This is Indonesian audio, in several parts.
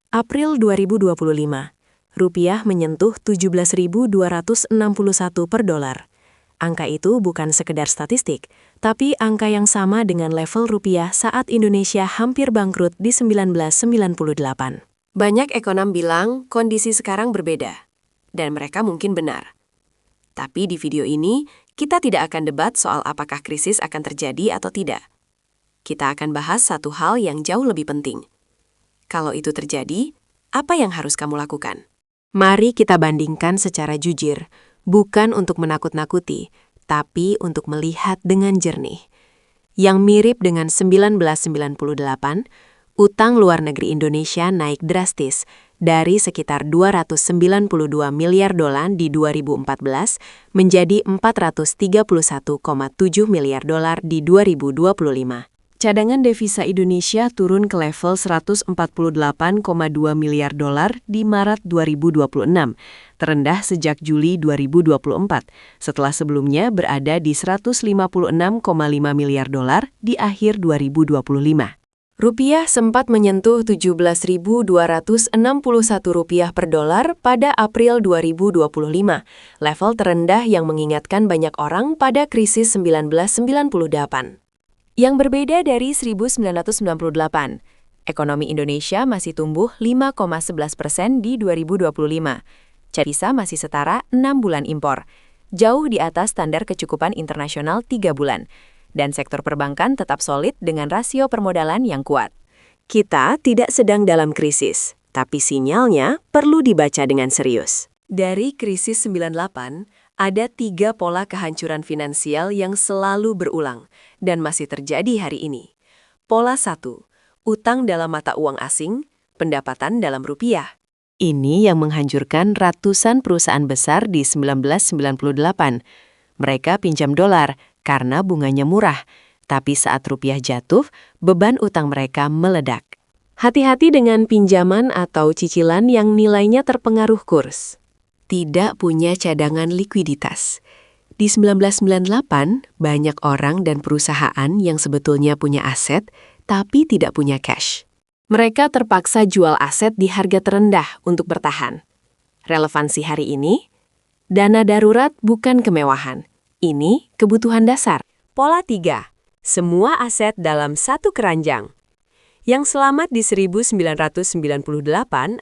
April 2025, rupiah menyentuh 17.261 per dolar. Angka itu bukan sekedar statistik, tapi angka yang sama dengan level rupiah saat Indonesia hampir bangkrut di 1998. Banyak ekonom bilang kondisi sekarang berbeda, dan mereka mungkin benar. Tapi di video ini, kita tidak akan debat soal apakah krisis akan terjadi atau tidak. Kita akan bahas satu hal yang jauh lebih penting. Kalau itu terjadi, apa yang harus kamu lakukan? Mari kita bandingkan secara jujur, bukan untuk menakut-nakuti, tapi untuk melihat dengan jernih. Yang mirip dengan 1998, utang luar negeri Indonesia naik drastis dari sekitar 292 miliar dolar di 2014 menjadi 431,7 miliar dolar di 2025. Cadangan devisa Indonesia turun ke level 148,2 miliar dolar di Maret 2026, terendah sejak Juli 2024, setelah sebelumnya berada di 156,5 miliar dolar di akhir 2025. Rupiah sempat menyentuh 17.261 rupiah per dolar pada April 2025, level terendah yang mengingatkan banyak orang pada krisis 1998. Yang berbeda dari 1998, ekonomi Indonesia masih tumbuh 5,11% di 2025. Devisa masih setara 6 bulan impor, jauh di atas standar kecukupan internasional 3 bulan. Dan sektor perbankan tetap solid dengan rasio permodalan yang kuat. Kita tidak sedang dalam krisis, tapi sinyalnya perlu dibaca dengan serius. Dari krisis 98, ada 3 pola kehancuran finansial yang selalu berulang dan masih terjadi hari ini. Pola 1, utang dalam mata uang asing, pendapatan dalam rupiah. Ini yang menghancurkan ratusan perusahaan besar di 1998. Mereka pinjam dolar karena bunganya murah, tapi saat rupiah jatuh, beban utang mereka meledak. Hati-hati dengan pinjaman atau cicilan yang nilainya terpengaruh kurs. Tidak punya cadangan likuiditas. Di 1998, banyak orang dan perusahaan yang sebetulnya punya aset, tapi tidak punya cash. Mereka terpaksa jual aset di harga terendah untuk bertahan. Relevansi hari ini? Dana darurat bukan kemewahan. Ini kebutuhan dasar. Pola 3. Semua aset dalam satu keranjang. Yang selamat di 1998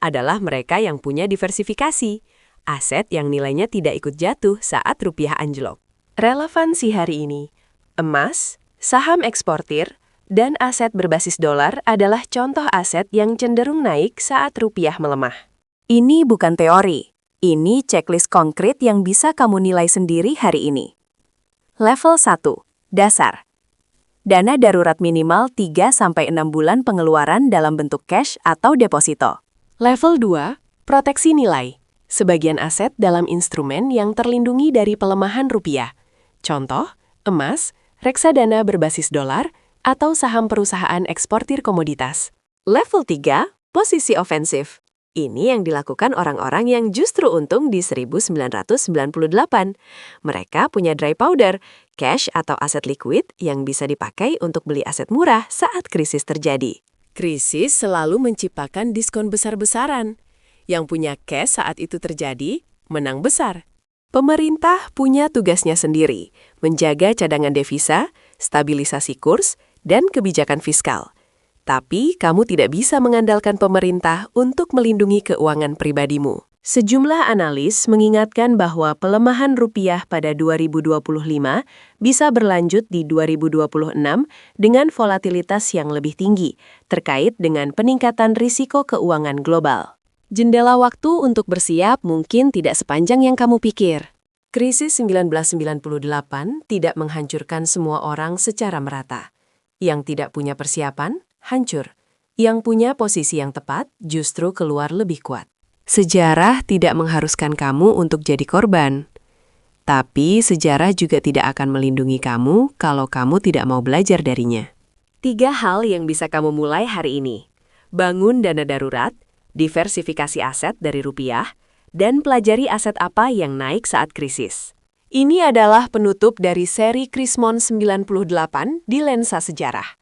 adalah mereka yang punya diversifikasi. Aset yang nilainya tidak ikut jatuh saat rupiah anjlok. Relevansi hari ini, emas, saham eksportir, dan aset berbasis dolar adalah contoh aset yang cenderung naik saat rupiah melemah. Ini bukan teori, ini checklist konkret yang bisa kamu nilai sendiri hari ini. Level 1, dasar. Dana darurat minimal 3-6 bulan pengeluaran dalam bentuk cash atau deposito. Level 2, proteksi nilai. Sebagian aset dalam instrumen yang terlindungi dari pelemahan rupiah. Contoh, emas, reksadana berbasis dolar, atau saham perusahaan eksportir komoditas. Level 3, posisi ofensif. Ini yang dilakukan orang-orang yang justru untung di 1998. Mereka punya dry powder, cash atau aset liquid yang bisa dipakai untuk beli aset murah saat krisis terjadi. Krisis selalu menciptakan diskon besar-besaran. Yang punya cash saat itu terjadi, menang besar. Pemerintah punya tugasnya sendiri, menjaga cadangan devisa, stabilisasi kurs, dan kebijakan fiskal. Tapi kamu tidak bisa mengandalkan pemerintah untuk melindungi keuangan pribadimu. Sejumlah analis mengingatkan bahwa pelemahan rupiah pada 2025 bisa berlanjut di 2026 dengan volatilitas yang lebih tinggi, terkait dengan peningkatan risiko keuangan global. Jendela waktu untuk bersiap mungkin tidak sepanjang yang kamu pikir. Krisis 1998 tidak menghancurkan semua orang secara merata. Yang tidak punya persiapan, hancur. Yang punya posisi yang tepat, justru keluar lebih kuat. Sejarah tidak mengharuskan kamu untuk jadi korban. Tapi sejarah juga tidak akan melindungi kamu kalau kamu tidak mau belajar darinya. 3 hal yang bisa kamu mulai hari ini. Bangun dana darurat, diversifikasi aset dari rupiah, dan pelajari aset apa yang naik saat krisis. Ini adalah penutup dari seri Krismon 98 di Lensa Sejarah.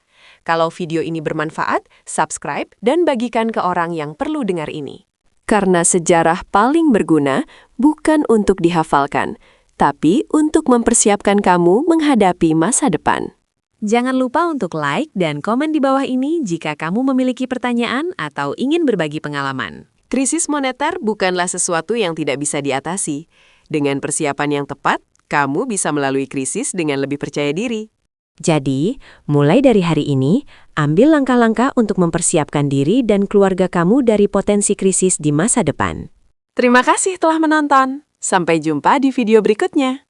Kalau video ini bermanfaat, subscribe dan bagikan ke orang yang perlu dengar ini. Karena sejarah paling berguna bukan untuk dihafalkan, tapi untuk mempersiapkan kamu menghadapi masa depan. Jangan lupa untuk like dan komen di bawah ini jika kamu memiliki pertanyaan atau ingin berbagi pengalaman. Krisis moneter bukanlah sesuatu yang tidak bisa diatasi. Dengan persiapan yang tepat, kamu bisa melalui krisis dengan lebih percaya diri. Jadi, mulai dari hari ini, ambil langkah-langkah untuk mempersiapkan diri dan keluarga kamu dari potensi krisis di masa depan. Terima kasih telah menonton. Sampai jumpa di video berikutnya.